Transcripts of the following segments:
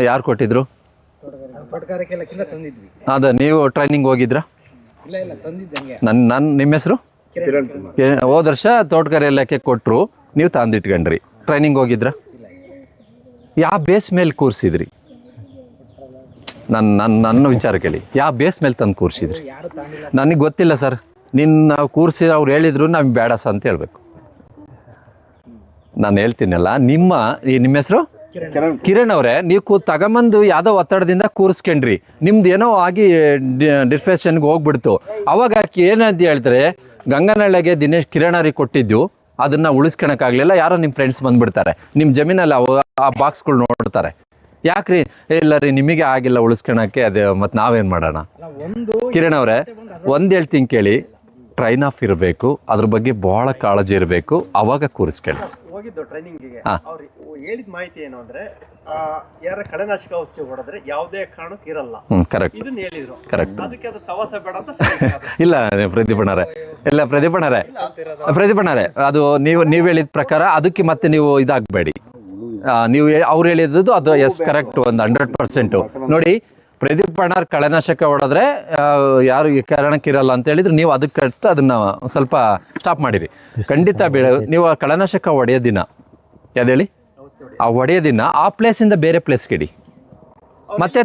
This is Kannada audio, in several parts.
ಯಾರು ಕೊಟ್ಟಿದ್ರು? ತೋಟಗಾರಿಕೆ ತಂದಿದ್ವಿ. ಅದ ನೀವು ಟ್ರೈನಿಂಗ್ ಹೋಗಿದ್ರಾ? ಇಲ್ಲ ತಂದಿದ್ದಂಗೆ. ನಿಮ್ಮ ಹೆಸರು? ಹೋದ ವರ್ಷ ತೋಟಗಾರಿಕೆ ಇಲಾಖೆ ಕೊಟ್ಟರು, ನೀವು ತಂದಿಟ್ಕೊಂಡ್ರಿ. ಟ್ರೈನಿಂಗ್ ಹೋಗಿದ್ರಾ? ಯಾವ ಬೇಸ್ ಮೇಲೆ ಕೂರಿಸಿದ್ರಿ? ನನ್ನ ವಿಚಾರ ಕೇಳಿ, ಯಾವ ಬೇಸ್ ಮೇಲೆ ತಂದು ಕೂರಿಸಿದ್ರಿ? ನನಗೆ ಗೊತ್ತಿಲ್ಲ ಸರ್. ನಿನ್ನ ಕೂರಿಸಿ ಅವ್ರು ಹೇಳಿದ್ರು ನಮ್ಗೆ ಬೇಡ ಸ ಅಂತ ಹೇಳ್ಬೇಕು. ನಾನು ಹೇಳ್ತೀನಲ್ಲ, ನಿಮ್ಮ ಹೆಸರು ಕಿರಣ್ ಅವರೇ, ನೀವು ತಗೊಂಬಂದು ಯಾವುದೋ ಒತ್ತಡದಿಂದ ಕೂರಿಸ್ಕೊಂಡ್ರಿ, ನಿಮ್ದು ಏನೋ ಆಗಿ ಡಿಸ್ಪ್ರೆಷನ್ಗೆ ಹೋಗ್ಬಿಡ್ತು. ಅವಾಗ ಏನಂತ ಹೇಳ್ತಾರೆ, ಗಂಗನಹಳ್ಳಿಗೆ ದಿನೇಶ್ ಕಿರಣರಿಗೆ ಕೊಟ್ಟಿದ್ದು ಅದನ್ನು ಉಳಿಸ್ಕೊಳಕ್ಕಾಗಲಿಲ್ಲ, ಯಾರೋ ನಿಮ್ಮ ಫ್ರೆಂಡ್ಸ್ ಬಂದುಬಿಡ್ತಾರೆ, ನಿಮ್ಮ ಜಮೀನಲ್ಲಿ ಆ ಬಾಕ್ಸ್ಗಳು ನೋಡ್ತಾರೆ. ಯಾಕ್ರಿ? ಇಲ್ಲ ರೀ, ನಿಮಗೆ ಆಗಿಲ್ಲ ಉಳಿಸ್ಕೊಳಕ್ಕೆ, ಅದೇ ಮತ್ತು ನಾವೇನು ಮಾಡೋಣ? ಕಿರಣ್ ಅವರೇ, ಒಂದು ಹೇಳ್ತೀನಿ ಕೇಳಿ, ಟ್ರೈನ್ ಆಫ್ ಇರಬೇಕು, ಅದ್ರ ಬಗ್ಗೆ ಭಾಳ ಕಾಳಜಿ ಇರಬೇಕು, ಅವಾಗ ಕೂರಿಸ್ಕೊಳ್ಳಿ. ಹೋಗಿದ್ದು ಟ್ರೈನಿಂಗಿಗೆ, ಅವ್ರು ಹೇಳಿದ ಮಾಹಿತಿ ಏನು ಅಂದ್ರೆ, ಯಾರ ಕಳೆನಾಶಕ ಔಷಧಿ ಹೊಡೆದ್ರೆ ಯಾವುದೇ ಕಾರಣಕ್ಕೆ ಇರಲ್ಲ. ಕರೆಕ್ಟ್. ಇದನ್ನ ಹೇಳಿದ್ರು. ಕರೆಕ್ಟ್. ಅದಕ್ಕೆ ಅದು ಸವಾಸ ಬೇಡ ಅಂತ. ಇಲ್ಲ ಪ್ರದೀಪಣ್ಣರೇ, ಅದು ನೀವು ಹೇಳಿದ ಪ್ರಕಾರ ಅದಕ್ಕೆ ಮತ್ತೆ ನೀವು ಇದಾಗಬೇಡಿ. ನೀವು ಅವ್ರು ಹೇಳಿದ್ದು ಅದು ಎಸ್ ಕರೆಕ್ಟ್, ಒಂದು 100%. ನೋಡಿ, ಪ್ರದೀಪ್ ಅಣ್ಣಾರ್ ಕಳೆನಾಶಕ ಹೊಡೆದ್ರೆ ಯಾರು ಕಾರಣಕ್ಕಿರಲ್ಲ ಅಂತ ಹೇಳಿದ್ರು, ನೀವು ಅದಕ್ಕೆ ಅದನ್ನ ಸ್ವಲ್ಪ ಸ್ಟಾಪ್ ಮಾಡಿರಿ. ಖಂಡಿತ ಬೇಡ. ನೀವು ಕಳೆನಾಶಕ ಹೊಡೆಯೋ ದಿನ ಯಾವ್ದು ಹೇಳಿ, ಆ ಹೊಡೆಯೋ ದಿನ ಆ ಪ್ಲೇಸಿಂದ ಬೇರೆ ಪ್ಲೇಸ್ಗೆ ಇಡಿ. ಮತ್ತೆ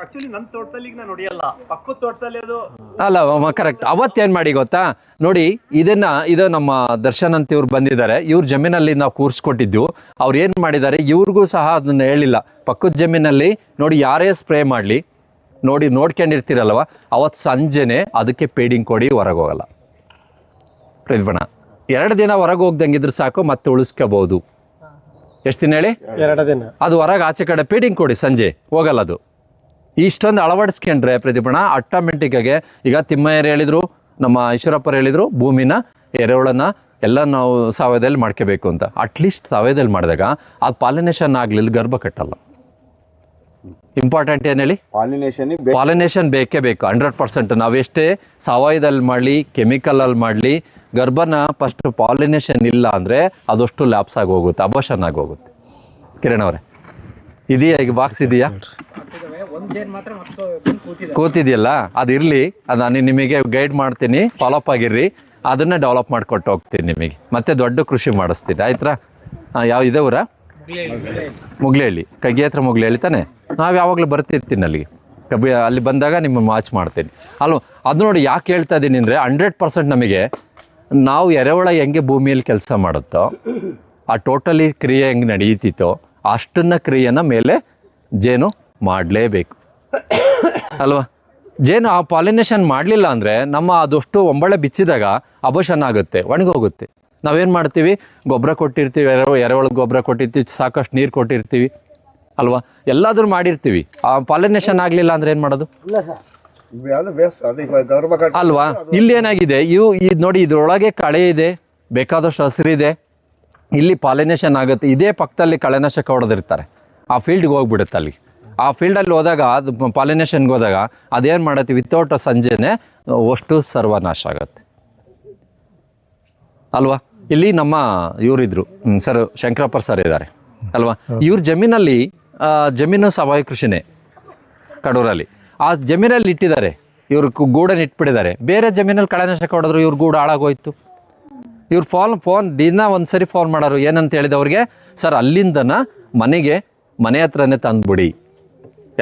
ಆಕ್ಚುಲಿ ನನ್ನ ತೋಟದಲ್ಲಿ ನಾನು ಹೊಡೆಯಲ್ಲ, ಪಕ್ಕದ ತೋಟದಲ್ಲಿ ಅದು ಅಲ್ಲ. ಕರೆಕ್ಟ್. ಅವತ್ತೇನು ಮಾಡಿ ಗೊತ್ತಾ, ನೋಡಿ, ಇದು ನಮ್ಮ ದರ್ಶನ್ ಅಂತ ಇವ್ರು ಬಂದಿದ್ದಾರೆ, ಇವ್ರ ಜಮೀನಲ್ಲಿ ನಾವು ಕೂರಿಸ್ಕೊಟ್ಟಿದ್ದು. ಅವ್ರು ಏನು ಮಾಡಿದ್ದಾರೆ, ಇವ್ರಿಗೂ ಸಹ ಅದನ್ನ ಹೇಳಿಲ್ಲ. ಪಕ್ಕದ ಜಮೀನಲ್ಲಿ ನೋಡಿ, ಯಾರೇ ಸ್ಪ್ರೇ ಮಾಡಲಿ ನೋಡ್ಕೊಂಡಿರ್ತೀರಲ್ವ, ಅವತ್ತು ಸಂಜೆನೆ ಅದಕ್ಕೆ ಪೇಡಿಂಗ್ ಕೊಡಿ, ಹೊರಗೆ ಹೋಗಲ್ಲ. ಪ್ರತಿಭಣ 2 ದಿನ ಹೊರಗೆ ಹೋಗ್ದಂಗಿದ್ರೆ ಸಾಕು, ಮತ್ತೆ ಉಳಿಸ್ಕೋಬಹುದು. ಎಷ್ಟು ದಿನ ಹೇಳಿ? 2 ದಿನ. ಅದು ಹೊರಗೆ ಆಚೆ ಕಡೆ ಪೇಡಿಂಗ್ ಕೊಡಿ, ಸಂಜೆ ಹೋಗಲ್ಲ ಅದು. ಇಷ್ಟೊಂದು ಅಳವಡಿಸ್ಕೊಂಡ್ರೆ ಪ್ರತಿಭಣ ಆಟೋಮೆಟಿಕ್ಕಾಗೆ, ಈಗ ತಿಮ್ಮಯ್ಯರು ಹೇಳಿದ್ರು, ನಮ್ಮ ಈಶ್ವರಪ್ಪರು ಹೇಳಿದ್ರು, ಭೂಮಿನ ಎರೆಹುಳನ ಎಲ್ಲ ನಾವು ಸಾವಯವದಲ್ಲಿ ಮಾಡ್ಕೋಬೇಕು ಅಂತ. ಅಟ್ಲೀಸ್ಟ್ ಸಾವಯವದಲ್ಲಿ ಮಾಡಿದಾಗ ಅದು ಪಾಲಿನೇಷನ್ ಆಗಲಿಲ್ಲ, ಗರ್ಭ ಕಟ್ಟಲ್ಲ. ಇಂಪಾರ್ಟೆಂಟ್ ಏನು ಹೇಳಿ? ಪಾಲಿನೇಷನ್ ಬೇಕೇ ಬೇಕು, 100%. ನಾವೆಷ್ಟೇ ಸಾವಯವದಲ್ಲಿ ಮಾಡಲಿ, ಕೆಮಿಕಲಲ್ಲಿ ಮಾಡಲಿ, ಗರ್ಭನ ಫಸ್ಟ್ ಪಾಲಿನೇಷನ್ ಇಲ್ಲ ಅಂದರೆ ಅದಷ್ಟು ಲ್ಯಾಪ್ಸ್ ಆಗಿ ಹೋಗುತ್ತೆ, ಅಬೋಷನ್ ಆಗಿ ಹೋಗುತ್ತೆ. ಕಿರಣ್ ಅವರೇ, ಇದೆಯಾ ಈಗ ಬಾಕ್ಸ್ ಇದೆಯಾ? ಕೂತಿದೆಯಲ್ಲ, ಅದು ಇರಲಿ. ಅದು ನಾನು ನಿಮಗೆ ಗೈಡ್ ಮಾಡ್ತೀನಿ, ಫಾಲೋಅಪ್ ಆಗಿರ್ರಿ. ಅದನ್ನೇ ಡೆವಲಪ್ ಮಾಡಿಕೊಟ್ಟು ಹೋಗ್ತೀನಿ ನಿಮಗೆ. ಮತ್ತೆ ದೊಡ್ಡ ಕೃಷಿ ಮಾಡಿಸ್ತೀನಿ, ಆಯ್ತಾ? ಯಾವ ಇದೆ ಊರ? ಮುಗ್ಲೇಹಳ್ಳಿ. ಕಗ್ಗಿ ಹತ್ರ ಮುಗ್ಲೇಹಳ್ಳಿ ತಾನೆ? ನಾವು ಯಾವಾಗಲೂ ಬರ್ತಿರ್ತೀನಿ ಅಲ್ಲಿಗೆ. ಅಲ್ಲಿ ಬಂದಾಗ ನಿಮ್ಮ ಮಾಚ್ ಮಾಡ್ತೀನಿ ಅಲ್ವ. ಅದು ನೋಡಿ, ಯಾಕೆ ಹೇಳ್ತಾ ಇದ್ದೀನಿ ಅಂದರೆ, 100% ನಮಗೆ ನಾವು ಎರೆಹುಳ ಹೆಂಗೆ ಭೂಮಿಯಲ್ಲಿ ಕೆಲಸ ಮಾಡುತ್ತೋ, ಆ ಟೋಟಲಿ ಕ್ರಿಯೆ ಹೆಂಗೆ ನಡೀತಿತ್ತೋ ಅಷ್ಟನ್ನ ಕ್ರಿಯೆನ ಮೇಲೆ ಜೇನು ಮಾಡಲೇಬೇಕು ಅಲ್ವಾ? ಜೇನು ಆ ಪಾಲಿನೇಷನ್ ಮಾಡಲಿಲ್ಲ ಅಂದರೆ ಅದಷ್ಟು ಒಂಬಳೆ ಬಿಚ್ಚಿದಾಗ ಅಬೋಷನ್ ಆಗುತ್ತೆ, ಒಣಗೋಗುತ್ತೆ. ನಾವೇನು ಮಾಡ್ತೀವಿ, ಗೊಬ್ಬರ ಕೊಟ್ಟಿರ್ತೀವಿ, ಎರೆಹುಳ ಗೊಬ್ಬರ ಕೊಟ್ಟಿರ್ತೀವಿ, ಸಾಕಷ್ಟು ನೀರು ಕೊಟ್ಟಿರ್ತೀವಿ ಅಲ್ವಾ, ಎಲ್ಲಾದ್ರೂ ಮಾಡಿರ್ತೀವಿ. ಆ ಪಾಲಿನೇಷನ್ ಆಗಲಿಲ್ಲ ಅಂದರೆ ಏನು ಮಾಡೋದು ಅಲ್ವಾ? ಇಲ್ಲಿ ಏನಾಗಿದೆ, ಇದು ನೋಡಿ, ಇದ್ರೊಳಗೆ ಕಳೆ ಇದೆ, ಬೇಕಾದಷ್ಟು ಹಸಿರಿದೆ, ಇಲ್ಲಿ ಪಾಲಿನೇಷನ್ ಆಗುತ್ತೆ. ಇದೇ ಪಕ್ಕದಲ್ಲಿ ಕಳೆನಾಶಕ ಹೊಡೆದಿರ್ತಾರೆ, ಆ ಫೀಲ್ಡ್ಗೆ ಹೋಗ್ಬಿಡುತ್ತೆ. ಅಲ್ಲಿ ಆ ಫೀಲ್ಡಲ್ಲಿ ಹೋದಾಗ, ಅದು ಪಾಲಿನೇಷನ್ಗೆ ಹೋದಾಗ ಅದೇನು ಮಾಡುತ್ತೆ, ವಿತೌಟ್ ಸಂಜೆನೆ ಅಷ್ಟು ಸರ್ವನಾಶ ಆಗುತ್ತೆ ಅಲ್ವಾ? ಇಲ್ಲಿ ನಮ್ಮ ಇವರಿದ್ರು ಸರ್, ಶಂಕರಪ್ಪ ಸರ್ ಇದ್ದಾರೆ ಅಲ್ವಾ? ಇವ್ರ ಜಮೀನು ಸಾವಯವ ಕೃಷಿನೇ ಕಡೂರಲ್ಲಿ. ಆ ಜಮೀನಲ್ಲಿ ಇಟ್ಟಿದ್ದಾರೆ, ಇವ್ರು ಗೂಡನ್ನು ಇಟ್ಬಿಟ್ಟಿದ್ದಾರೆ. ಬೇರೆ ಜಮೀನಲ್ಲಿ ಕಳೆನಾಶಕ ಹೊಡೆದ್ರು, ಇವ್ರ ಗೂಡು ಹಾಳಾಗೋಯ್ತು. ಇವ್ರು ಫೋನ್ ದಿನ ಒಂದ್ಸರಿ ಫೋನ್ ಮಾಡೋರು. ಏನಂತ ಹೇಳಿದವ್ರಿಗೆ, ಸರ್ ಅಲ್ಲಿಂದನ ಮನೆ ಹತ್ರನೇ ತಂದುಬಿಡಿ,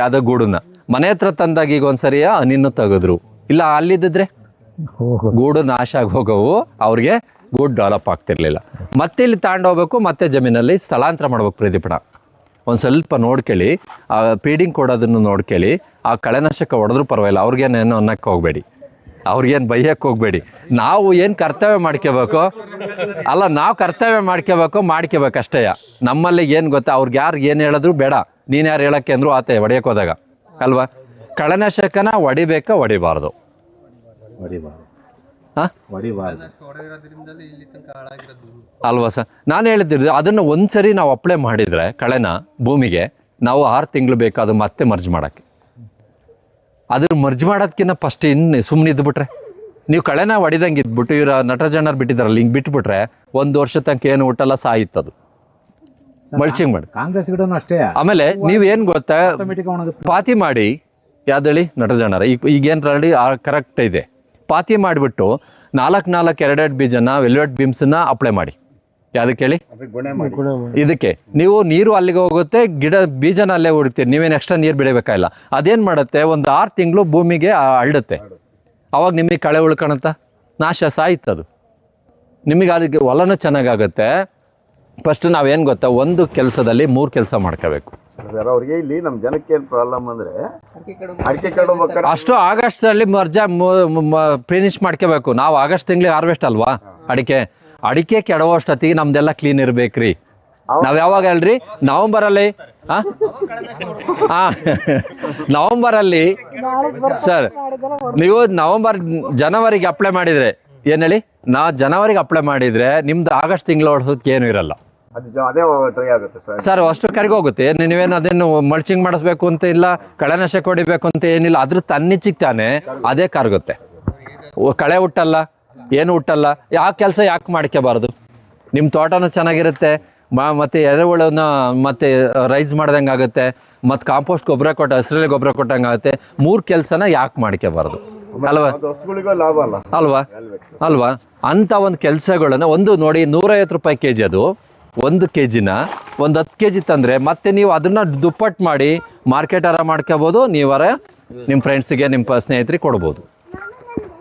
ಯಾವುದೋ ಗೂಡನ್ನ ಮನೆ ಹತ್ರ ತಂದಾಗ ಈಗ ಒಂದ್ಸರಿಯ ಹನಿನ್ನು ತೆಗೆದ್ರು. ಇಲ್ಲ ಅಲ್ಲಿದ್ದಿದ್ರೆ ಗೂಡು ನಾಶ ಆಗಿ ಹೋಗೋವು, ಅವ್ರಿಗೆ ಗೂಡು ಡೆವಲಪ್ ಆಗ್ತಿರ್ಲಿಲ್ಲ. ಮತ್ತೆ ಇಲ್ಲಿ ತಗೊಂಡೋಗ್ಬೇಕು, ಮತ್ತೆ ಜಮೀನಲ್ಲಿ ಸ್ಥಳಾಂತರ ಮಾಡ್ಬೇಕು. ಪ್ರದೀಪಣ ಒಂದು ಸ್ವಲ್ಪ ನೋಡ್ಕೊಳ್ಳಿ, ಆ ಫೀಡಿಂಗ್ ಕೊಡೋದನ್ನು ನೋಡ್ಕೊಳ್ಳಿ. ಆ ಕಳೆನಾಶಕ ಹೊಡೆದ್ರೂ ಪರವಾಗಿಲ್ಲ, ಅವ್ರಿಗೇನೇನು ಅನ್ನಕ್ಕೆ ಹೋಗಬೇಡಿ, ಅವ್ರಿಗೇನು ಬೈಯಕ್ಕೆ ಹೋಗಬೇಡಿ. ನಾವು ಏನು ಕರ್ತವ್ಯ ಮಾಡ್ಕೋಬೇಕು ಅಲ್ಲ, ನಾವು ಕರ್ತವ್ಯ ಮಾಡ್ಕೋಬೇಕು ಅಷ್ಟೇ. ನಮ್ಮಲ್ಲಿ ಏನು ಗೊತ್ತಾ, ಅವ್ರಿಗೆ ಯಾರು ಏನು ಹೇಳಿದ್ರು ಬೇಡ, ನೀನು ಯಾರು ಹೇಳೋಕ್ಕೆ ಅಂದರು ಆತೆ ಹೊಡೆಯೋಕೆ ಹೋದಾಗ ಅಲ್ವಾ? ಕಳೆನಾಶಕನ ಹೊಡಿಬಾರ್ದು ಅಲ್ವಾ ಸರ್? ನಾನು ಹೇಳಿದ್ದೆ, ಅದನ್ನು ಒಂದ್ಸರಿ ನಾವು ಅಪ್ಲೈ ಮಾಡಿದರೆ ಕಳೆನ ಭೂಮಿಗೆ, ನಾವು 6 ತಿಂಗಳು ಬೇಕು ಅದು ಮತ್ತೆ ಮರ್ಜ್ ಮಾಡೋಕ್ಕೆ. ಅದನ್ನು ಮರ್ಜ್ ಮಾಡೋದಕ್ಕಿಂತ ಫಸ್ಟ್ ಸುಮ್ಮನೆ ಇದ್ದುಬಿಟ್ರೆ, ನೀವು ಕಳೆನ ಹೊಡಿದಂಗೆ ಇದ್ಬಿಟ್ಟು, ಇವ್ರ ನಟರಾಜಣ್ಣರು ಬಿಟ್ಟಿದ್ದಾರಲ್ಲ, ಹಿಂಗೆ ಬಿಟ್ಬಿಟ್ರೆ 1 ವರ್ಷ ತನಕ ಏನು ಹುಟ್ಟಲ್ಲ, ಸಾಯಿತ್ತದು. ಮಲ್ಚಿಂಗ್ ಮಾಡಿ. ಕಾಂಗ್ರೆಸ್ ಗಿಡನು ಅಷ್ಟೇ ಆಮೇಲೆ ನೀವೇನು ಗೊತ್ತಾ, ಆಟೋಮೆಟಿಕ್ ಒಣಗುತ್ತೆ. ಪಾತಿ ಮಾಡಿ ಯಾವ್ದೇಳಿ ನಟಜನರ ಈಗೇನು ರೆಡಿ ಕರೆಕ್ಟ್ ಇದೆ. ಪಾತಿ ಮಾಡಿಬಿಟ್ಟು 4 2 ಬೀಜನ ವೆಲ್ವೆಟ್ ಬೀಮ್ಸನ್ನ ಅಪ್ಲೈ ಮಾಡಿ. ಯಾವುದಕ್ಕೆ ಹೇಳಿ? ಇದಕ್ಕೆ ನೀವು ನೀರು ಅಲ್ಲಿಗೆ ಹೋಗುತ್ತೆ, ಗಿಡ ಬೀಜನ ಅಲ್ಲೇ ಹುಡುಕ್ತೀರಿ, ನೀವೇನು ಎಕ್ಸ್ಟ್ರಾ ನೀರು ಬಿಡಬೇಕಾಗಿಲ್ಲ. ಅದೇನು ಮಾಡುತ್ತೆ, ಒಂದು 6 ತಿಂಗಳು ಭೂಮಿಗೆ ಹರಡುತ್ತೆ. ಅವಾಗ ನಿಮಗೆ ಕಳೆ ಉಳ್ಕೊಳತ್ತ, ನಾಶ ಸಾಯ್ತದು. ನಿಮಗೆ ಅದಕ್ಕೆ ಹೊಲನೂ ಚೆನ್ನಾಗಾಗುತ್ತೆ. ಫಸ್ಟ್ ನಾವೇನು ಗೊತ್ತಾ, ಒಂದು ಕೆಲಸದಲ್ಲಿ 3 ಕೆಲಸ ಮಾಡ್ಕೋಬೇಕು. ಅವ್ರಿಗೆ ಇಲ್ಲಿ ನಮ್ಮ ಜನಕ್ಕೆ ಏನು ಪ್ರಾಬ್ಲಮ್ ಅಂದರೆ ಅಡಿಕೆ ಕಡ್ಬೇಕಾದ್ರೆ ಅಷ್ಟು ಆಗಸ್ಟಲ್ಲಿ ಫಿನಿಶ್ ಮಾಡ್ಕೋಬೇಕು. ನಾವು ಆಗಸ್ಟ್ ತಿಂಗಳಿಗೆ ಹಾರ್ವೆಸ್ಟ್ ಅಲ್ವಾ ಅಡಿಕೆ ಕೆಡವಷ್ಟೊತ್ತಿಗೆ ನಮ್ದೆಲ್ಲ ಕ್ಲೀನ್ ಇರ್ಬೇಕ್ರಿ. ನಾವು ಯಾವಾಗ ಹೇಳ್ರಿ, ನವಂಬರಲ್ಲಿ ನವಂಬರಲ್ಲಿ ಸರ್ ನೀವು ಜನವರಿಗೆ ಅಪ್ಲೈ ಮಾಡಿದರೆ ಏನು ಹೇಳಿ, ಜನವರಿಗೆ ಅಪ್ಲೈ ಮಾಡಿದರೆ ನಿಮ್ದು ಆಗಸ್ಟ್ ತಿಂಗಳು ಹೊಡ್ಸೋದಕ್ಕೆ ಏನೂ ಇರಲ್ಲ ಅದೇ ಟ್ರೈ ಆಗುತ್ತೆ ಸರ್. ಅಷ್ಟು ಕರಿಗೋಗುತ್ತೆ. ನೀವೇನು ಅದೇನು ಮಲ್ಚಿಂಗ್ ಮಾಡಿಸ್ಬೇಕು ಅಂತ ಇಲ್ಲ, ಕಳೆನಾಶಕ ಹೊಡಿಬೇಕು ಅಂತ ಏನಿಲ್ಲ, ಅದ್ರ ತನ್ನಿಚ್ಚಿಗೆ ತಾನೇ ಅದೇ ಕರಗುತ್ತೆ. ಕಳೆ ಹುಟ್ಟಲ್ಲ, ಏನು ಹುಟ್ಟಲ್ಲ. ಯಾವ ಕೆಲಸ ಯಾಕೆ ಮಾಡ್ಕೋಬಾರ್ದು? ನಿಮ್ಮ ತೋಟನೂ ಚೆನ್ನಾಗಿರುತ್ತೆ, ಮತ್ತು ಎರೆಹುಳನ ಮತ್ತೆ ರೈಸ್ ಮಾಡ್ದಂಗೆ ಆಗುತ್ತೆ, ಮತ್ತು ಕಾಂಪೋಸ್ಟ್ ಗೊಬ್ಬರ ಕೊಟ್ಟು ಹಸಿರಲ್ಲಿ ಗೊಬ್ಬರ ಕೊಟ್ಟಂಗೆ ಆಗುತ್ತೆ. 3 ಕೆಲಸನ ಯಾಕೆ ಮಾಡ್ಕೋಬಾರ್ದು ಅಲ್ವಾ? ಅಲ್ವಾ ಅಂಥ ಒಂದು ಕೆಲಸಗಳನ್ನು ನೋಡಿ 150 ರೂಪಾಯಿ ಕೆಜಿ ಅದು. 1 ಕೆಜಿನ ಒಂದು 10 ಕೆಜಿ ತಂದರೆ ಮತ್ತೆ ನೀವು ಅದನ್ನು ದುಪ್ಪಟ್ಟು ಮಾಡಿ ಮಾರ್ಕೆಟರ ಮಾಡ್ಕೋಬೋದು, ನೀವರ ನಿಮ್ಮ ಫ್ರೆಂಡ್ಸಿಗೆ ನಿಮ್ಮ ಸ್ನೇಹಿತರಿಗೆ ಕೊಡ್ಬೋದು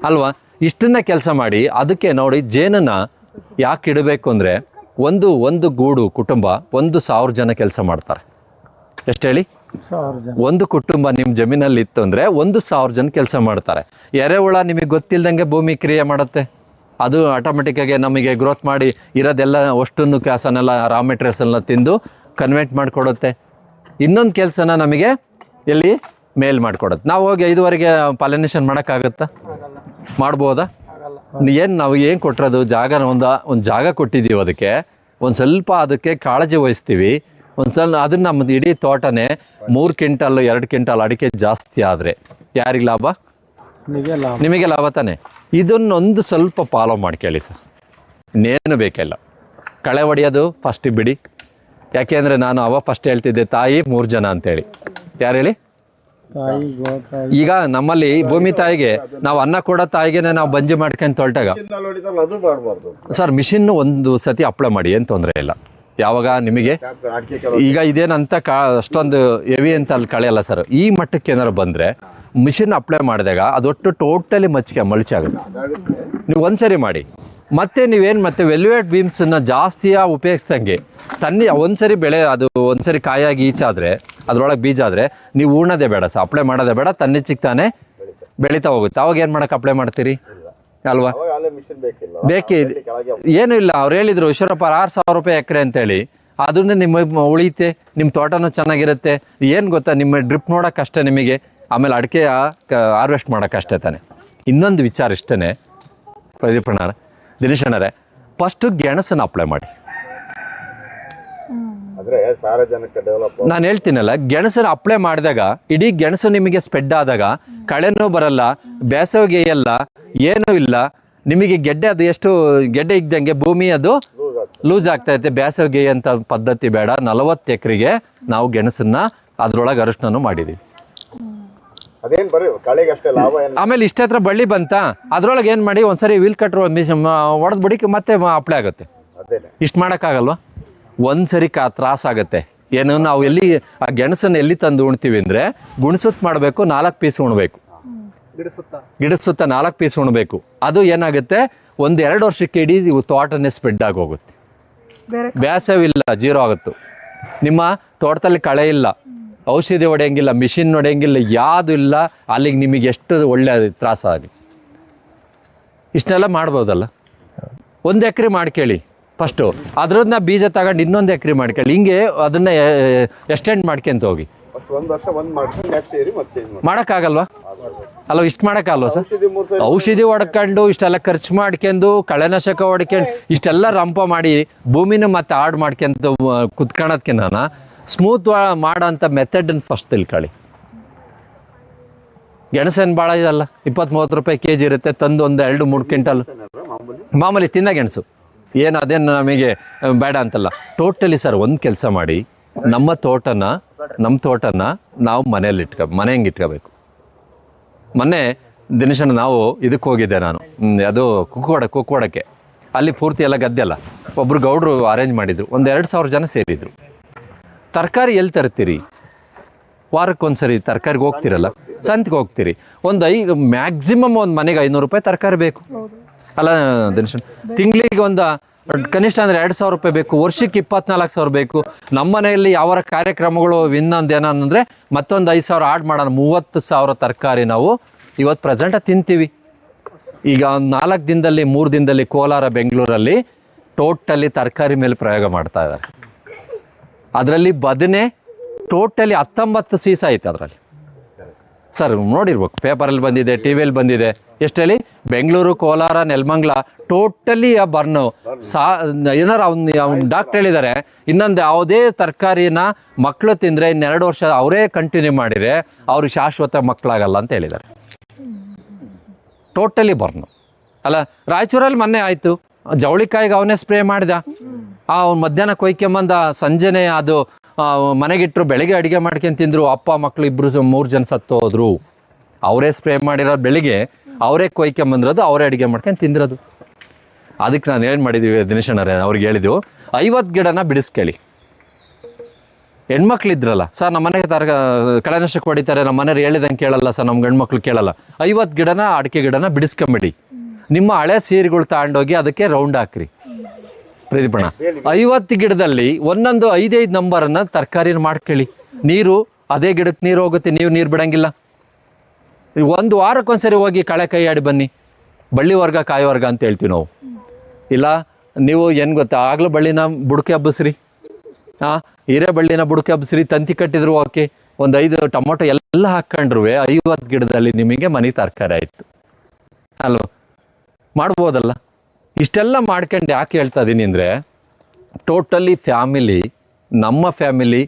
ಅಲ್ವಾ? ಇಷ್ಟನ್ನ ಕೆಲಸ ಮಾಡಿ. ಅದಕ್ಕೆ ನೋಡಿ, ಜೇನನ್ನ ಯಾಕೆ ಇಡಬೇಕು ಅಂದರೆ, ಒಂದು ಗೂಡು ಕುಟುಂಬ 1,000 ಜನ ಕೆಲಸ ಮಾಡ್ತಾರೆ. ಎಷ್ಟು ಹೇಳಿ? ಒಂದು ಕುಟುಂಬ ನಿಮ್ಮ ಜಮೀನಲ್ಲಿ ಇತ್ತು ಅಂದರೆ 1,000 ಜನ ಕೆಲಸ ಮಾಡ್ತಾರೆ. ಎರೆಹುಳ ನಿಮಗೆ ಗೊತ್ತಿಲ್ಲದಂಗೆ ಭೂಮಿ ಕ್ರಿಯೆ ಮಾಡುತ್ತೆ. ಅದು ಆಟೋಮೆಟಿಕ್ಕಾಗಿ ನಮಗೆ ಗ್ರೋತ್ ಮಾಡಿ ಇರೋದೆಲ್ಲ ಅಷ್ಟನ್ನು ಕ್ಯಾಸನ್ನೆಲ್ಲ ರಾ ಮೆಟೀರಿಯಲ್ಸೆಲ್ಲ ತಿಂದು ಕನ್ವರ್ಟ್ ಮಾಡಿಕೊಡುತ್ತೆ. ಇನ್ನೊಂದು ಕೆಲಸನ ನಮಗೆ ಎಲ್ಲಿ ಮೇಲ್ ಮಾಡಿಕೊಡುತ್ತೆ. ನಾವು ಹೋಗಿ 5ವರೆಗೆ ಪಾಲಿನೇಷನ್ ಮಾಡೋಕ್ಕಾಗತ್ತಾ? ಮಾಡ್ಬೋದಾ? ನಾವು ಏನು ಕೊಟ್ಟಿರೋದು ಜಾಗನ ಒಂದು ಜಾಗ ಕೊಟ್ಟಿದ್ದೀವಿ, ಅದಕ್ಕೆ ಒಂದು ಸ್ವಲ್ಪ ಅದಕ್ಕೆ ಕಾಳಜಿ ವಹಿಸ್ತೀವಿ. ಅದನ್ನು ನಮ್ಮದು ಇಡೀ ತೋಟನೇ 3 ಕ್ವಿಂಟಲ್ 2 ಕ್ವಿಂಟಲ್ ಅಡಿಕೆ ಜಾಸ್ತಿ ಆದರೆ ಯಾರಿಗೆ ಲಾಭ? ನಿಮಗೆ ಲಾಭ ತಾನೆ. ಇದನ್ನೊಂದು ಸ್ವಲ್ಪ ಫಾಲೋ ಮಾಡ್ಕೊಳ್ಳಿ ಸರ್, ಇನ್ನೇನು ಬೇಕಿಲ್ಲ. ಕಳೆ ಹೊಡೆಯೋದು ಫಸ್ಟ್ ಬಿಡಿ. ಯಾಕೆಂದರೆ ನಾನು ಫಸ್ಟ್ ಹೇಳ್ತಿದ್ದೆ, ತಾಯಿ 3 ಜನ ಅಂತೇಳಿ. ಯಾರು ಹೇಳಿ? ಈಗ ನಮ್ಮಲ್ಲಿ ಭೂಮಿ ತಾಯಿಗೆ ನಾವು ಅನ್ನ ಕೊಡೋ ತಾಯಿಗೆನೆ ನಾವು ಬಂಜಿ ಮಾಡ್ಕೊಂಡು ಹೊರಟಾಗ ಸರ್ ಮಿಷಿನ್ ಒಂದು ಸತಿ ಅಪ್ಲೈ ಮಾಡಿ, ಏನು ತೊಂದರೆ ಇಲ್ಲ. ಯಾವಾಗ ನಿಮಗೆ ಈಗ ಇದೇನಂತ ಅಷ್ಟೊಂದು ಹೆವಿ ಅಂತ ಅಲ್ಲಿ ಕಳೆಯಲ್ಲ ಸರ್. ಈ ಮಟ್ಟಕ್ಕೆ ಏನಾರು ಬಂದರೆ ಮಿಷಿನ್ ಅಪ್ಲೈ ಮಾಡಿದಾಗ ಅದೊಟ್ಟು ಟೋಟಲಿ ಮಲ್ಚಾಗುತ್ತೆ. ನೀವು ಒಂದ್ಸರಿ ಮಾಡಿ. ಮತ್ತೆ ನೀವೇನು ಮತ್ತೆ ವೆಲ್ವೆಟ್ ಬೀಮ್ಸನ್ನು ಜಾಸ್ತಿಯ ಉಪಯೋಗಿಸ್ದಂಗೆ ಒಂದ್ಸರಿ ಬೆಳೆ ಅದು ಒಂದ್ಸರಿ ಕಾಯಾಗಿ ಈಚಾದರೆ ಅದರೊಳಗೆ ಬೀಜ ಆದರೆ ನೀವು ಉಣ್ಣೋದೇ ಬೇಡ ಸರ್, ಅಪ್ಲೈ ಮಾಡೋದೇ ಬೇಡ, ತನ್ನಿಚ್ಚಿಗೆ ತಾನೇ ಬೆಳೀತಾ ಹೋಗುತ್ತೆ. ಅವಾಗ ಏನು ಮಾಡೋಕೆ ಅಪ್ಲೈ ಮಾಡ್ತೀರಿ ಅಲ್ವಾ? ಬೇಕೇ ಏನೂ ಇಲ್ಲ. ಅವ್ರು ಹೇಳಿದರು ಈಶ್ವರಪ್ಪ 6,000 ರೂಪಾಯಿ ಎಕರೆ ಅಂತೇಳಿ, ಅದನ್ನ ನಿಮ್ಮ ಉಳಿಯುತ್ತೆ, ನಿಮ್ಮ ತೋಟನೂ ಚೆನ್ನಾಗಿರುತ್ತೆ. ಏನು ಗೊತ್ತಾ, ನಿಮ್ಮ ಡ್ರಿಪ್ ನೋಡೋಕ್ಕಷ್ಟೇ ನಿಮಗೆ, ಆಮೇಲೆ ಅಡಿಕೆ ಹಾರ್ವೆಸ್ಟ್ ಮಾಡೋಕ್ಕಷ್ಟೇ ತಾನೆ. ಇನ್ನೊಂದು ವಿಚಾರ ಇಷ್ಟೇ ಪ್ರದೀಪಣ್ಣರ, ದಿನೇಶ್ ಅಣ್ಣರೇ, ಫಸ್ಟು ಗೆಣಸನ್ನು ಅಪ್ಲೈ ಮಾಡಿ. ನಾನು ಹೇಳ್ತೀನಲ್ಲ, ಗೆಣಸನ್ನು ಅಪ್ಲೈ ಮಾಡಿದಾಗ ಇಡೀ ಗೆಣಸು ನಿಮಗೆ ಸ್ಪ್ರೆಡ್ ಆದಾಗ ಕಳೆನೂ ಬರಲ್ಲ, ಬೇಸಗೆ ಎಲ್ಲ ಏನೂ ಇಲ್ಲ. ನಿಮಗೆ ಗೆಡ್ಡೆ ಅದು ಎಷ್ಟು ಗೆಡ್ಡೆ ಇದ್ದಂಗೆ ಭೂಮಿ ಅದು ಲೂಸ್ ಆಗ್ತಾಯಿರುತ್ತೆ. ಬೇಸಗೆ ಅಂತ ಪದ್ಧತಿ ಬೇಡ. 40 ಎಕರೆಗೆ ನಾವು ಗೆಣಸನ್ನು ಅದರೊಳಗೆ ಅರಿಶಿನೂ ಮಾಡಿದ್ದೀವಿ. ಆಮೇಲೆ ಇಷ್ಟ ಹತ್ರ ಬಳ್ಳಿ ಬಂತ ಅದ್ರೊಳಗೆ ಏನು ಮಾಡಿ ಒಂದ್ಸರಿ ವೀಲ್ ಕಟ್ರ್ ಹೊಡೆದ್ ಬಿಡಿ, ಮತ್ತೆ ಅಪ್ಲೈ ಆಗುತ್ತೆ. ಇಷ್ಟು ಮಾಡೋಕ್ಕಾಗಲ್ವಾ? ಒಂದ್ಸರಿ ತ್ರಾಸಾಗುತ್ತೆ. ಏನು, ನಾವು ಎಲ್ಲಿ ಆ ಗೆಣಸನ್ನು ಎಲ್ಲಿ ತಂದು ಉಣ್ತೀವಿ ಅಂದರೆ ಗುಣಸುತ್ತ ಮಾಡಬೇಕು, 4 ಪೀಸ್ ಉಣ್ಬೇಕು. ಗಿಡದ ಸುತ್ತ 4 ಪೀಸ್ ಉಣ್ಬೇಕು. ಅದು ಏನಾಗುತ್ತೆ, 1-2 ವರ್ಷಕ್ಕೆ ಇಡೀ ತೋಟನೇ ಸ್ಪ್ರೆಡ್ ಆಗಿ ಹೋಗುತ್ತೆ. ಬೇಸವಿಲ್ಲ, 0 ಆಗುತ್ತೆ. ನಿಮ್ಮ ತೋಟದಲ್ಲಿ ಕಳೆ ಇಲ್ಲ, ಔಷಧಿ ಹೊಡೆಯಂಗಿಲ್ಲ, ಮಿಷಿನ್ ಹೊಡೆಯಂಗಿಲ್ಲ, ಯಾವುದು ಇಲ್ಲ. ಅಲ್ಲಿಗೆ ನಿಮಗೆ ಎಷ್ಟು ಒಳ್ಳೆ ತ್ರಾಸಾಗಿ ಇಷ್ಟೆಲ್ಲ ಮಾಡ್ಬೋದಲ್ಲ. 1 ಎಕರೆ ಮಾಡ್ಕೊಳ್ಳಿ ಫಸ್ಟು, ಅದನ್ನ ಬೀಜ ತಗೊಂಡು ಇನ್ನೊಂದು ಎಕರೆ ಮಾಡ್ಕೊಳ್ಳಿ. ಹಿಂಗೆ ಅದನ್ನು ಎಕ್ಸ್ಟೆಂಡ್ ಮಾಡ್ಕೊಂತ ಹೋಗಿ. ಮಾಡೋಕ್ಕಾಗಲ್ವಾ? ಅಲ್ಲ, ಇಷ್ಟು ಮಾಡೋಕ್ಕಾಗಲ್ವ ಸರ್? ಔಷಧಿ ಹೊಡ್ಕೊಂಡು ಇಷ್ಟೆಲ್ಲ ಖರ್ಚು ಮಾಡ್ಕೊಂಡು ಕಳೆನಾಶಕ ಹೊಡ್ಕೊಂಡು ಇಷ್ಟೆಲ್ಲ ರಂಪ ಮಾಡಿ ಭೂಮಿನ ಮತ್ತೆ ಹಾಡು ಮಾಡ್ಕೊಂತ ಕುತ್ಕೊಳ್ಳೋದಕ್ಕಿಂತ ಸ್ಮೂತ್ ಮಾಡೋಂಥ ಮೆಥಡನ್ನು ಫಸ್ಟ್ ತಿಳ್ಕೊಳ್ಳಿ. ಗೆಣಸೇನು ಭಾಳ ಇದಲ್ಲ, 20-30 ರೂಪಾಯಿ ಕೆಜಿ ಇರುತ್ತೆ. ತಂದು 1-2-3 ಕ್ವಿಂಟಲ್ ಮಾಮೂಲಿ ತಿನ್ನ ಗೆಣಸು ಏನು ಅದೇನು ನಮಗೆ ಬೇಡ ಅಂತಲ್ಲ. ಟೋಟಲಿ ಸರ್ ಒಂದು ಕೆಲಸ ಮಾಡಿ, ನಮ್ಮ ತೋಟನ ನಾವು ಮನೇಲಿ ಮನೆ ಹೆಂಗೆ ಇಟ್ಕೋಬೇಕು. ಮೊನ್ನೆ ದಿನೇಶನ ನಾವು ಇದಕ್ಕೆ ಹೋಗಿದ್ದೆ ನಾನು, ಅದು ಕುಕ್ಕೋಡಕ್ಕೆ. ಅಲ್ಲಿ ಪೂರ್ತಿ ಎಲ್ಲ ಗದ್ದೆ ಅಲ್ಲ, ಒಬ್ಬರು ಗೌಡ್ರು ಅರೇಂಜ್ ಮಾಡಿದರು, ಒಂದು 2,000 ಜನ ಸೇರಿದರು. ತರಕಾರಿ ಎಲ್ಲಿ ತರ್ತೀರಿ? ವಾರಕ್ಕೊಂದ್ಸರಿ ತರಕಾರಿಗೆ ಹೋಗ್ತಿರಲ್ಲ, ಸಂತಿಗೆ ಹೋಗ್ತೀರಿ, ಮ್ಯಾಕ್ಸಿಮಮ್ ಒಂದು ಮನೆಗೆ 500 ರೂಪಾಯಿ ತರಕಾರಿ ಬೇಕು ಅಲ್ಲ ದಿನೇಶನ್? ತಿಂಗಳಿಗೆ ಕನಿಷ್ಠ ಅಂದರೆ 2,000 ರೂಪಾಯಿ ಬೇಕು, ವರ್ಷಕ್ಕೆ 24,000 ಬೇಕು. ನಮ್ಮ ಮನೆಯಲ್ಲಿ ಯಾವ ಕಾರ್ಯಕ್ರಮಗಳು ಇನ್ನೊಂದು ಏನಂದರೆ ಮತ್ತೊಂದು 5,000 ಆಡ್ ಮಾಡೋಣ, 30,000 ತರಕಾರಿ ನಾವು ಇವತ್ತು ಪ್ರೆಸೆಂಟಾಗಿ ತಿಂತೀವಿ. ಈಗ 4 ದಿನದಲ್ಲಿ 3 ದಿನದಲ್ಲಿ ಕೋಲಾರ, ಬೆಂಗಳೂರಲ್ಲಿ ಟೋಟಲಿ ತರಕಾರಿ ಮೇಲೆ ಪ್ರಯೋಗ ಮಾಡ್ತಾ ಇದ್ದಾರೆ. ಅದರಲ್ಲಿ ಬದನೆ ಟೋಟಲಿ 19 ಸೀಸ ಐತೆ ಅದರಲ್ಲಿ ಸರ್. ನೋಡಿರ್ಬೇಕು, ಪೇಪರಲ್ಲಿ ಬಂದಿದೆ, ಟಿ ವಿಯಲ್ಲಿ ಬಂದಿದೆ. ಎಷ್ಟೇಳಿ ಬೆಂಗಳೂರು, ಕೋಲಾರ, ನೆಲಮಂಗಲ ಟೋಟಲಿ ಆ ಬರ್ನು ಏನಾರು ಅವ್ನು ಡಾಕ್ಟ್ರ್ ಹೇಳಿದ್ದಾರೆ, ಇನ್ನೊಂದು ಯಾವುದೇ ತರಕಾರಿನ ಮಕ್ಕಳು ತಿಂದರೆ 2 ವರ್ಷ ಅವರೇ ಕಂಟಿನ್ಯೂ ಮಾಡಿದರೆ ಅವ್ರಿಗೆ ಶಾಶ್ವತ ಮಕ್ಕಳಾಗಲ್ಲ ಅಂತ ಹೇಳಿದ್ದಾರೆ. ಟೋಟಲಿ ಬರ್ನು ಅಲ್ಲ. ರಾಯಚೂರಲ್ಲಿ ಮೊನ್ನೆ ಆಯಿತು, ಜವಳಿಕಾಯಿಗೆ ಅವನೇ ಸ್ಪ್ರೇ ಮಾಡಿದ. ಅವ್ನು ಮಧ್ಯಾಹ್ನ ಕೊಯ್ಕೊಂಬಂದ, ಸಂಜೆನೇ ಅದು ಮನೆಗಿಟ್ಟರು, ಬೆಳಿಗ್ಗೆ ಅಡುಗೆ ಮಾಡ್ಕೊಂಡು ತಿಂದರು. ಅಪ್ಪ ಮಕ್ಕಳು ಇಬ್ಬರು 3 ಜನ ಸತ್ತು ಹೋದರು. ಅವರೇ ಸ್ಪ್ರೇ ಮಾಡಿರೋದು, ಬೆಳಿಗ್ಗೆ ಅವರೇ ಕೊಯ್ಕೊಂಬಂದಿರೋದು, ಅವರೇ ಅಡುಗೆ ಮಾಡ್ಕೊಂಡು ತಿಂದಿರೋದು. ಅದಕ್ಕೆ ನಾನು ಏನು ಮಾಡಿದ್ದೀವಿ ದಿನೇಶಣ್ಣರೇ, ಅವ್ರಿಗೆ ಹೇಳಿದ್ವು 50 ಗಿಡನ ಬಿಡಿಸ್ಕೇಳಿ. ಹೆಣ್ಮಕ್ಳಿದ್ರಲ್ಲ ಸರ್, ನಮ್ಮ ಮನೆಗೆ ಕಳೆನಾಶಕ ಹೊಡಿತಾರೆ, ನಮ್ಮ ಮನೆಯವ್ರು ಹೇಳಿದಂಗೆ ಕೇಳಲ್ಲ ಸರ್, ನಮ್ಮ ಗಂಡ್ಮಕ್ಳು ಕೇಳಲ್ಲ. 50 ಗಿಡನ ಅಡಿಕೆ ಗಿಡನ ಬಿಡಿಸ್ಕೊಂಬಿಡಿ. ನಿಮ್ಮ ಹಳೆ ಸೀರೆಗಳು ತಗೊಂಡೋಗಿ ಅದಕ್ಕೆ ರೌಂಡ್ ಹಾಕ್ರಿ ಪ್ರದೀಪಣ್ಣ. 50 ಗಿಡದಲ್ಲಿ ಒಂದೊಂದು 5-5 ನಂಬರನ್ನು ತರಕಾರಿನ ಮಾಡ್ಕೊಳ್ಳಿ. ನೀರು ಅದೇ ಗಿಡಕ್ಕೆ ನೀರು ಹೋಗುತ್ತೆ, ನೀವು ನೀರು ಬಿಡೋಂಗಿಲ್ಲ. 1 ವಾರಕ್ಕೊಂದ್ಸರಿ ಹೋಗಿ ಕಳೆ ಕೈ ಆಡಿ ಬನ್ನಿ. ಬಳ್ಳಿ ವರ್ಗ ಕಾಯಿ ವರ್ಗ ಅಂತ ಹೇಳ್ತೀವಿ ನಾವು. ಇಲ್ಲ ನೀವು ಏನು ಗೊತ್ತಾ, ಆಗಲೂ ಬಳ್ಳಿನ ಬುಡಕೆ ಹಬ್ಬಿಸ್ರಿ, ಹೀರೆ ಬಳ್ಳಿನ ಬುಡಕೆ ಹಬ್ಬಿಸ್ರಿ, ತಂತಿ ಕಟ್ಟಿದ್ರು ಓಕೆ. ಒಂದು 5 ಟೊಮೊಟೊ ಎಲ್ಲ ಹಾಕ್ಕೊಂಡ್ರು 50 ಗಿಡದಲ್ಲಿ ನಿಮಗೆ ಮನೆ ತರಕಾರಿ ಆಯಿತು ಅಲ್ವ? ಮಾಡ್ಬೋದಲ್ಲ? ಇಷ್ಟೆಲ್ಲ ಮಾಡ್ಕೊಂಡು ಯಾಕೆ ಹೇಳ್ತಾ ಇದ್ದೀನಿ ಅಂದರೆ, ಟೋಟಲಿ ಫ್ಯಾಮಿಲಿ, ನಮ್ಮ ಫ್ಯಾಮಿಲಿ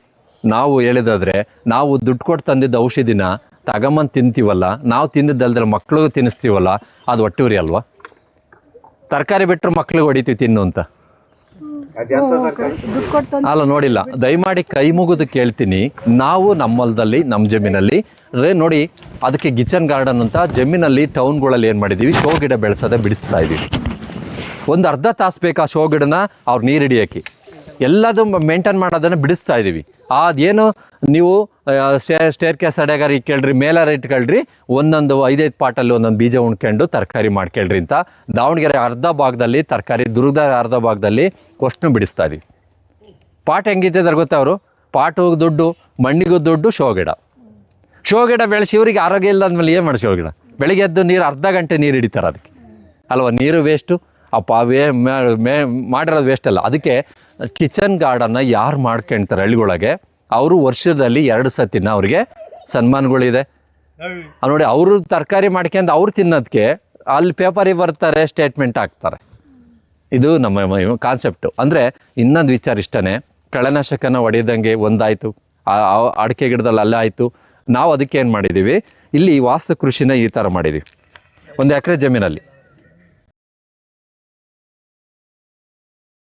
ನಾವು ಹೇಳಿದಾದ್ರೆ, ನಾವು ದುಡ್ಡು ಕೊಟ್ಟು ತಂದಿದ್ದ ಔಷಧಿನ ತಗೊಂಬಂದು ತಿಂತೀವಲ್ಲ, ನಾವು ತಿಂದಿದ್ದಲ್ದ್ರೆ ಮಕ್ಳಿಗೂ ತಿನ್ನಿಸ್ತೀವಲ್ಲ, ಅದು ಹೊಟ್ಟೆವ್ರಿ ಅಲ್ವಾ? ತರಕಾರಿ ಬಿಟ್ಟರೆ ಮಕ್ಳಿಗೆ ಹೊಡಿತೀವಿ ತಿನ್ನು ಅಂತ ಅಲ್ಲ. ನೋಡಿಲ್ಲ, ದಯಮಾಡಿ ಕೈ ಮುಗಿದು ಕೇಳ್ತೀನಿ, ನಾವು ನಮ್ಮ ಹೊಲದಲ್ಲಿ, ನಮ್ಮ ಜಮೀನಲ್ಲಿ ನೋಡಿ, ಅದಕ್ಕೆ ಕಿಚನ್ ಗಾರ್ಡನ್ ಅಂತ ಜಮೀನಲ್ಲಿ ಟೌನ್ಗಳಲ್ಲಿ ಏನು ಮಾಡಿದ್ದೀವಿ, ಶೋ ಗಿಡ ಬೆಳೆಸೋದೇ ಬಿಡಿಸ್ತಾ ಇದ್ದೀವಿ. ಒಂದು ಅರ್ಧ ತಾಸು ಬೇಕು ಆ ಶೋ ಗಿಡನ ಅವ್ರು ನೀರು ಹಿಡಿಯೋಕ್ಕೆ, ಎಲ್ಲದು ಮೇಂಟೈನ್ ಮಾಡೋದನ್ನು ಬಿಡಿಸ್ತಾ ಇದ್ದೀವಿ. ಅದೇನು ನೀವು ಸ್ಟೇರ್ ಕೇಸ್ ಅಡೆಗಾರಿ ಕೇಳ್ರಿ, ಮೇಲಾರ ಇಟ್ಕೊಳ್ರಿ, ಒಂದೊಂದು 5-5 ಪಾಟಲ್ಲಿ ಒಂದೊಂದು ಬೀಜ ಉಣ್ಕೊಂಡು ತರಕಾರಿ ಮಾಡ್ಕೊಳ್ರಿ ಅಂತ ದಾವಣಗೆರೆ ಅರ್ಧ ಭಾಗದಲ್ಲಿ ತರಕಾರಿ, ದುರ್ಗದ ಅರ್ಧ ಭಾಗದಲ್ಲಿ ಅಷ್ಟು ಬಿಡಿಸ್ತಾ ಇದ್ದೀವಿ. ಪಾಟ್ ಹೆಂಗಿತ್ತಿದ್ದಾರೆ ಗೊತ್ತಾ? ಅವರು ಪಾಟು ದುಡ್ಡು, ಮಣ್ಣಿಗೂ ದುಡ್ಡು, ಶೋ ಗಿಡ ಬೆಳೆಸಿ ಇವ್ರಿಗೆ ಆರೋಗ್ಯ ಇಲ್ಲ ಅಂದಮೇಲೆ ಏನು ಮಾಡಿ? ಶೋ ಗಿಡ ಬೆಳಿಗ್ಗೆ ಎದ್ದು ನೀರು ಅರ್ಧ ಗಂಟೆ ನೀರು ಹಿಡಿತಾರೆ ಅದಕ್ಕೆ ಅಲ್ವಾ? ನೀರು ವೇಸ್ಟು, ಮಾಡಿರೋದು ವೇಸ್ಟ್ ಅಲ್ಲ. ಅದಕ್ಕೆ ಕಿಚನ್ ಗಾರ್ಡನ್ನ ಯಾರು ಮಾಡ್ಕೊಳ್ತಾರೆ ಹಳ್ಳಿಗಳೊಳಗೆ, ಅವರು ವರ್ಷದಲ್ಲಿ 2 ಸತಿನ ಅವ್ರಿಗೆ ಸನ್ಮಾನಗಳಿದೆ ನೋಡಿ. ಅವರು ತರಕಾರಿ ಮಾಡ್ಕೊಂಡು ಅವ್ರು ತಿನ್ನೋದಕ್ಕೆ ಅಲ್ಲಿ ಪೇಪರಿಗೆ ಬರ್ತಾರೆ, ಸ್ಟೇಟ್ಮೆಂಟ್ ಹಾಕ್ತಾರೆ. ಇದು ನಮ್ಮ ಕಾನ್ಸೆಪ್ಟು. ಅಂದರೆ ಇನ್ನೊಂದು ವಿಚಾರ ಇಷ್ಟೇ, ಕಳೆನಾಶಕನ ಹೊಡೆಯೋದಂಗೆ ಒಂದಾಯಿತು, ಅಡಿಕೆ ಗಿಡದಲ್ಲಿ ಅಲ್ಲೇ ಆಯಿತು. ನಾವು ಅದಕ್ಕೆ ಏನು ಮಾಡಿದ್ದೀವಿ, ಇಲ್ಲಿ ವಾಸ್ತು ಕೃಷಿನ ಈ ಥರ ಮಾಡಿದ್ದೀವಿ. 1 ಎಕರೆ ಜಮೀನಲ್ಲಿ